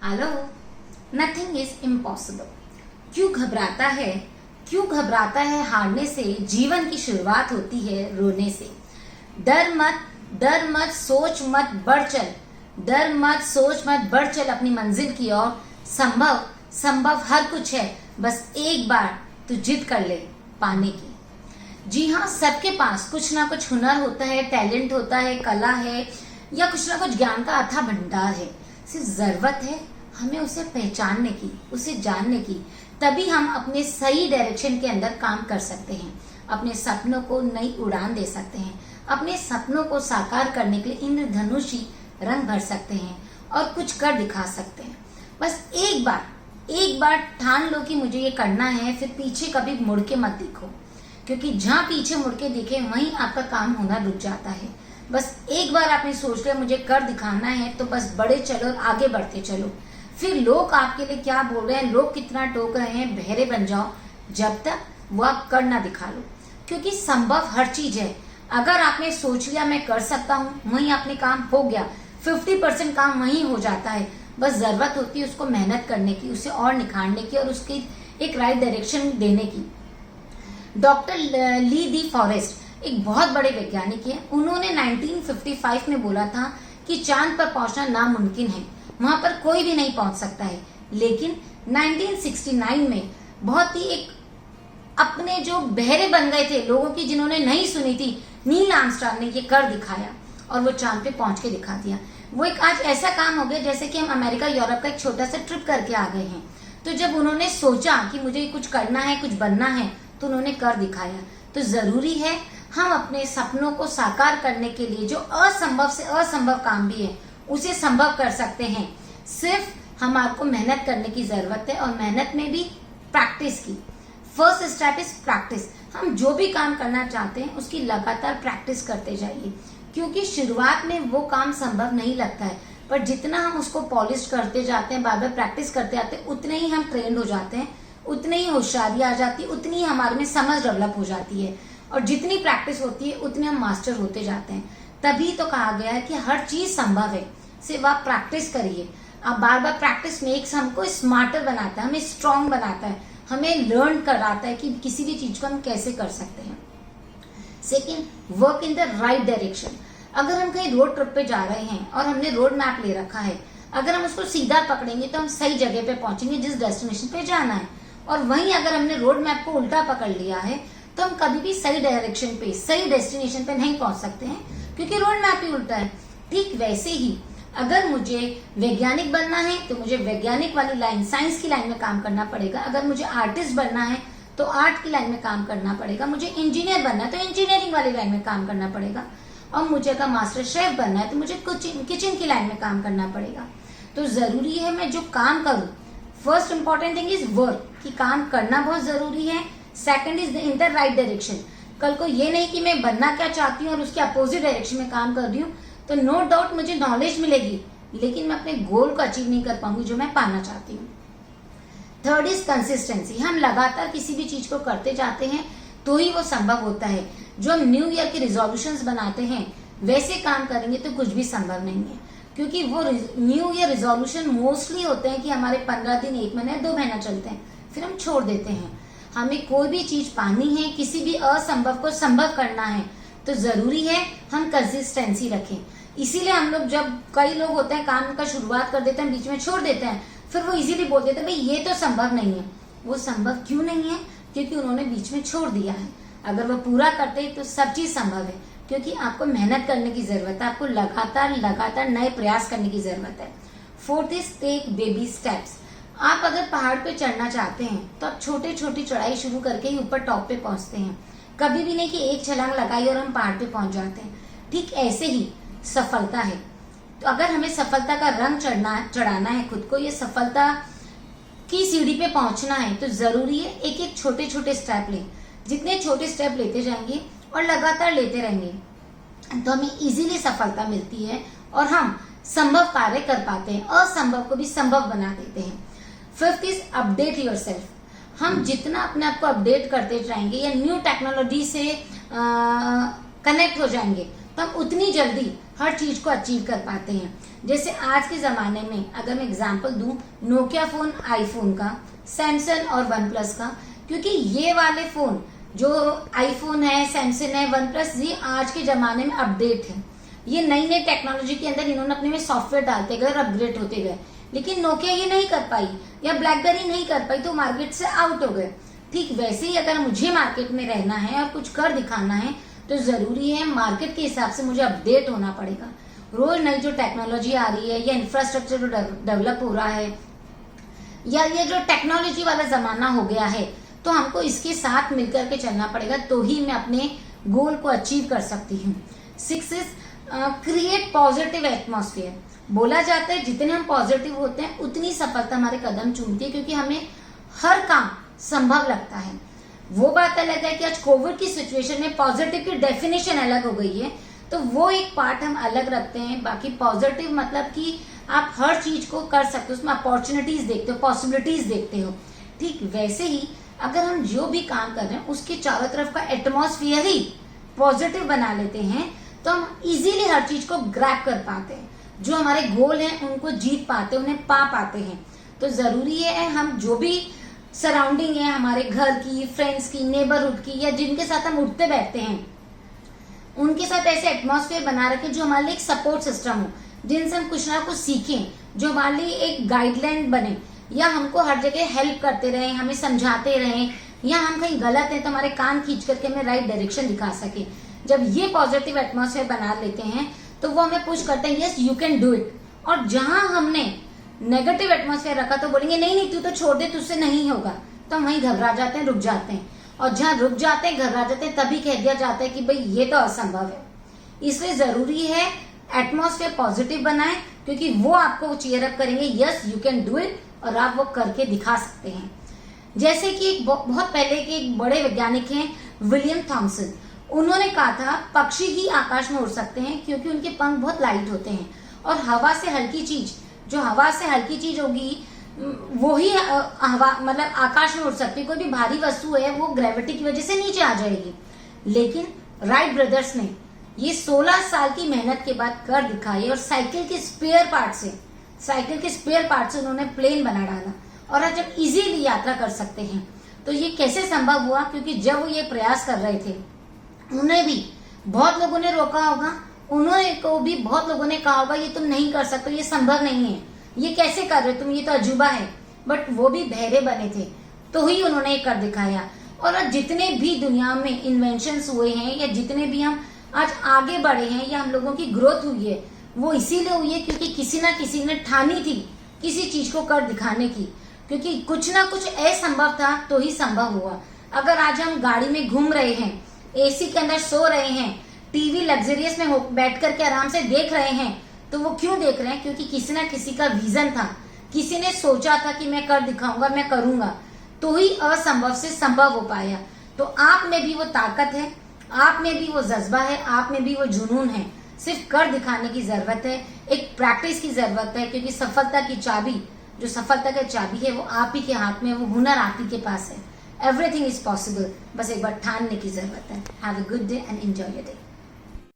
Hello. Nothing is impossible. क्यों घबराता है हारने से जीवन की शुरुआत होती है रोने से। डर मत सोच मत बढ़ चल अपनी मंजिल की ओर। संभव हर कुछ है, बस एक बार तू जिद कर ले पाने की। जी हाँ, सबके पास कुछ ना कुछ हुनर होता है, टैलेंट होता है, कला है या कुछ ना कुछ ज्ञान का अथाह भंडार है। सिर्फ जरूरत है हमें उसे पहचानने की, उसे जानने की। तभी हम अपने सही डायरेक्शन के अंदर काम कर सकते हैं, अपने सपनों को नई उड़ान दे सकते हैं, अपने सपनों को साकार करने के लिए इंद्रधनुषी रंग भर सकते हैं और कुछ कर दिखा सकते हैं। बस एक बार ठान लो कि मुझे ये करना है, फिर पीछे कभी मुड़ के मत देखो, क्योंकि जहां पीछे मुड़ के देखे वहीं आपका काम होना रुक जाता है। बस एक बार आपने सोच लिया मुझे कर दिखाना है, तो बस बढ़े चलो और आगे बढ़ते चलो। फिर लोग आपके लिए क्या बोल रहे हैं, लोग कितना टोक रहे हैं, बहरे बन जाओ जब तक वो आप कर ना दिखा लो। क्योंकि संभव हर चीज है। अगर आपने सोच लिया मैं कर सकता हूँ, वहीं आपने काम हो गया। 50% काम वहीं हो जाता है। बस जरूरत होती है उसको मेहनत करने की, उसे और निखारने की और उसकी एक राइट डायरेक्शन देने की। डॉक्टर ली दी फॉरेस्ट एक बहुत बड़े वैज्ञानिक हैं। उन्होंने 1955 में बोला था कि चांद पर पहुंचना नामुमकिन है, वहां पर कोई भी नहीं पहुंच सकता है। लेकिन 1969 में बहुत ही एक अपने जो बहरे बन गए थे लोगों की, जिन्होंने नहीं सुनी थी, नील आर्मस्ट्रांग ने ये कर दिखाया और वो चांद पे पहुंच के दिखा दिया। वो एक आज ऐसा काम हो गया जैसे कि हम अमेरिका यूरोप का एक छोटा सा ट्रिप करके आ गए हैं। तो जब उन्होंने सोचा कि मुझे कुछ करना है, कुछ बनना है, तो उन्होंने कर दिखाया। तो जरूरी है हम अपने सपनों को साकार करने के लिए जो असंभव से असंभव काम भी है उसे संभव कर सकते हैं। सिर्फ हमारे को मेहनत करने की जरूरत है, और मेहनत में भी प्रैक्टिस की। First step is practice. हम जो भी काम करना चाहते हैं उसकी लगातार प्रैक्टिस करते जाइए, क्योंकि शुरुआत में वो काम संभव नहीं लगता है, पर जितना हम उसको पॉलिश करते जाते हैं, बार बार प्रैक्टिस करते जाते हैं, उतने ही हम ट्रेंड हो जाते हैं, उतनी ही होशियारी आ जाती है, उतनी ही हमारे में समझ डेवलप हो जाती है। और जितनी प्रैक्टिस होती है उतने हम मास्टर होते जाते हैं। तभी तो कहा गया है कि हर चीज संभव है, सिर्फ आप प्रैक्टिस करिए। आप बार बार प्रैक्टिस मेक्स हमको स्मार्टर बनाता है, हमें स्ट्रांग बनाता है, हमें लर्न कराता है कि किसी भी चीज को हम कैसे कर सकते हैं। Second, work in the right direction. अगर हम कहीं रोड ट्रिप पे जा रहे हैं और हमने रोड मैप ले रखा है, अगर हम उसको सीधा पकड़ेंगे तो हम सही जगह पे पहुंचेंगे जिस डेस्टिनेशन पे जाना है। और वहीं अगर हमने रोड मैप को उल्टा पकड़ लिया है तो हम कभी भी सही डायरेक्शन पे, सही डेस्टिनेशन पे नहीं पहुंच सकते हैं, क्योंकि रोड मैप ही उल्टा है। ठीक वैसे ही अगर मुझे वैज्ञानिक बनना है तो मुझे वैज्ञानिक वाली लाइन, साइंस की लाइन में काम करना पड़ेगा। अगर मुझे आर्टिस्ट बनना है तो आर्ट की लाइन में काम करना पड़ेगा। मुझे इंजीनियर बनना है तो इंजीनियरिंग वाली लाइन में काम करना पड़ेगा। और मुझे अगर मास्टर शेफ बनना है तो मुझे किचन की लाइन में काम करना पड़ेगा। तो जरूरी है मैं जो काम करूं, first important thing is work, कि काम करना बहुत जरूरी है। Second is in the right direction. कल को ये नहीं कि मैं बनना क्या चाहती हूँ और उसके अपोजिट डायरेक्शन में काम कर रही हूँ, तो नो डाउट मुझे नॉलेज मिलेगी, लेकिन मैं अपने गोल को अचीव नहीं कर पाऊंगी जो मैं पाना चाहती हूँ। Third is consistency. हम लगातार किसी भी चीज को करते जाते हैं तो ही वो संभव होता है। जो हम न्यू ईयर के रिजोल्यूशंस बनाते हैं वैसे काम करेंगे तो कुछ भी संभव नहीं है, क्योंकि वो न्यू ईयर रिजोल्यूशन मोस्टली होते हैं कि हमारे 15 दिन, 1 महीना, 2 महीना चलते हैं, फिर हम छोड़ देते हैं। हमें कोई भी चीज पानी है, किसी भी असंभव को संभव करना है, तो जरूरी है हम कंसिस्टेंसी रखें। इसीलिए हम लोग, जब कई लोग होते हैं काम का शुरुआत कर देते हैं, बीच में छोड़ देते हैं, फिर वो इजीली बोल देते हैं भाई ये तो संभव नहीं है। वो संभव क्यों नहीं है? क्योंकि उन्होंने बीच में छोड़ दिया है। अगर वो पूरा करते तो सब चीज संभव है, क्योंकि आपको मेहनत करने की जरूरत है, आपको लगातार नए प्रयास करने की जरूरत है। Fourth is take baby steps. आप अगर पहाड़ पे चढ़ना चाहते हैं तो आप छोटे छोटी चढ़ाई शुरू करके ही ऊपर टॉप पे पहुंचते हैं, कभी भी नहीं कि एक छलांग लगाई और हम पहाड़ पे पहुंच जाते हैं। ठीक ऐसे ही सफलता है। तो अगर हमें सफलता का रंग चढ़ाना है खुद को, ये सफलता की सीढ़ी पे पहुंचना है, तो जरूरी है एक एक छोटे छोटे स्टेप लें। जितने छोटे स्टेप लेते जाएंगे और लगातार लेते रहेंगे तो हमें इजीली सफलता मिलती है और हम संभव कार्य कर पाते हैं, असंभव को भी संभव बना देते हैं। Fifth is update yourself. हम जितना अपने आप को अपडेट करते जाएंगे या न्यू टेक्नोलॉजी से कनेक्ट हो जाएंगे, तो हम उतनी जल्दी हर चीज को अचीव कर पाते हैं। जैसे आज के जमाने में अगर मैं एग्जांपल दूं, नोकिया फोन, आईफोन का, सैमसंग और वन प्लस का, क्योंकि ये वाले फोन जो आईफोन है, सैमसंग है, वन प्लस, ये आज के जमाने में अपडेट है। ये नई नई टेक्नोलॉजी के अंदर इन्होंने अपने में सॉफ्टवेयर डालते गए और अपग्रेड होते गए। लेकिन नोकिया ये नहीं कर पाई या ब्लैकबेरी नहीं कर पाई, तो मार्केट से आउट हो गए। ठीक वैसे ही अगर मुझे मार्केट में रहना है और कुछ कर दिखाना है, तो जरूरी है मार्केट के हिसाब से मुझे अपडेट होना पड़ेगा। रोज नई जो टेक्नोलॉजी आ रही है या इंफ्रास्ट्रक्चर जो डेवलप हो रहा है, या ये जो टेक्नोलॉजी वाला जमाना हो गया है, तो हमको इसके साथ मिलकर के चलना पड़ेगा, तो ही मैं अपने गोल को अचीव कर सकती हूँ। 6 इज क्रिएट पॉजिटिव एटमॉस्फेयर। बोला जाता है जितने हम पॉजिटिव होते हैं उतनी सफलता हमारे कदम चूमती है, क्योंकि हमें हर काम संभव लगता है। वो बात अलग है कि आज कोविड की सिचुएशन में पॉजिटिव की डेफिनेशन अलग हो गई है, तो वो एक पार्ट हम अलग रखते हैं। बाकी पॉजिटिव मतलब कि आप हर चीज को कर सकते हो, उसमें अपॉर्चुनिटीज देखते हो, पॉसिबिलिटीज देखते हो। ठीक वैसे ही अगर हम जो भी काम कर रहे हैं उसके चारों तरफ का एटमॉस्फेयर ही पॉजिटिव बना लेते हैं, तो हम इजीली हर चीज को ग्रैब कर पाते हैं, जो हमारे गोल हैं उनको जीत पाते हैं, उन्हें पा पाते हैं। तो जरूरी है हम जो भी सराउंडिंग है हमारे घर की, फ्रेंड्स की, नेबरहुड की, या जिनके साथ हम उठते बैठते हैं, उनके साथ ऐसे एटमॉस्फेयर बना रखें जो हमारे लिए एक सपोर्ट सिस्टम हो, जिनसे हम कुछ ना कुछ सीखें, जो हमारे लिए एक गाइडलाइन बने, या हमको हर जगह हेल्प करते रहे, हमें समझाते रहे, या हम कहीं गलत हैं तो हमारे कान खींच करके हमें राइट डायरेक्शन दिखा सके। जब ये पॉजिटिव एटमॉस्फेयर बना लेते हैं तो वो हमें पुश करते हैं, yes you can do it. और जहां हमने नेगेटिव एटमॉस्फेयर रखा तो बोलेंगे नहीं नहीं तू तो छोड़ दे, तुझसे नहीं होगा, तो हम वहीं घबरा जाते हैं, रुक जाते हैं। और जहां रुक जाते हैं, घबरा जाते हैं, तभी कह दिया जाता है कि भाई ये तो असंभव है। इसलिए जरूरी है एटमॉस्फेयर पॉजिटिव बनाएं, क्योंकि वो आपको चीयर अप करेंगे, yes you can do it, और आप वो करके दिखा सकते हैं। जैसे कि बहुत पहले के एक बड़े वैज्ञानिक हैं विलियम थॉमसन, उन्होंने कहा था पक्षी ही आकाश में उड़ सकते हैं क्योंकि उनके पंख बहुत लाइट होते हैं, और हवा से हल्की चीज, जो हवा से हल्की चीज होगी वो ही हवा मतलब आकाश में उड़ सकती है। कोई भी भारी वस्तु है वो ग्रेविटी की वजह से नीचे आ जाएगी। लेकिन राइट ब्रदर्स ने ये 16 साल की मेहनत के बाद कर दिखाई, और साइकिल के स्पेयर पार्ट से उन्होंने प्लेन बना डाला, और आज हम इजीली यात्रा कर सकते हैं। तो ये कैसे संभव हुआ? क्योंकि जब वो ये प्रयास कर रहे थे, उन्हें भी बहुत लोगों ने रोका होगा, उन्होंने को भी बहुत लोगों ने कहा होगा ये तुम नहीं कर सकते, ये संभव नहीं है, ये कैसे कर रहे हो तुम, ये तो अजूबा है। बट वो भी बहरे बने थे, तो ही उन्होंने ये कर दिखाया। और आज जितने भी दुनिया में इन्वेंशंस हुए हैं, या जितने भी हम आज आगे बढ़े हैं, या हम लोगों की ग्रोथ हुई है, वो इसीलिए हुई है क्योंकि किसी ना किसी ने ठानी थी किसी चीज को कर दिखाने की। क्योंकि कुछ ना कुछ असंभव था तो ही संभव हुआ। अगर आज हम गाड़ी में घूम रहे हैं, एसी के अंदर सो रहे हैं, टीवी लग्जरियस में बैठ करके आराम से देख रहे हैं, तो वो क्यों देख रहे हैं? क्योंकि किसी ना किसी का विजन था, किसी ने सोचा था कि मैं कर दिखाऊंगा, मैं करूंगा, तो ही असंभव से संभव हो पाया। तो आप में भी वो ताकत है, आप में भी वो जज्बा है, आप में भी वो जुनून है। सिर्फ कर दिखाने की जरूरत है, एक प्रैक्टिस की जरूरत है, क्योंकि सफलता की चाबी, जो सफलता की चाबी है वो आप ही के हाथ में, वो हुनर आप ही के पास है। एवरीथिंग इज पॉसिबल, बस एक बार ठानने की जरूरत है। Have a good day and enjoy your day.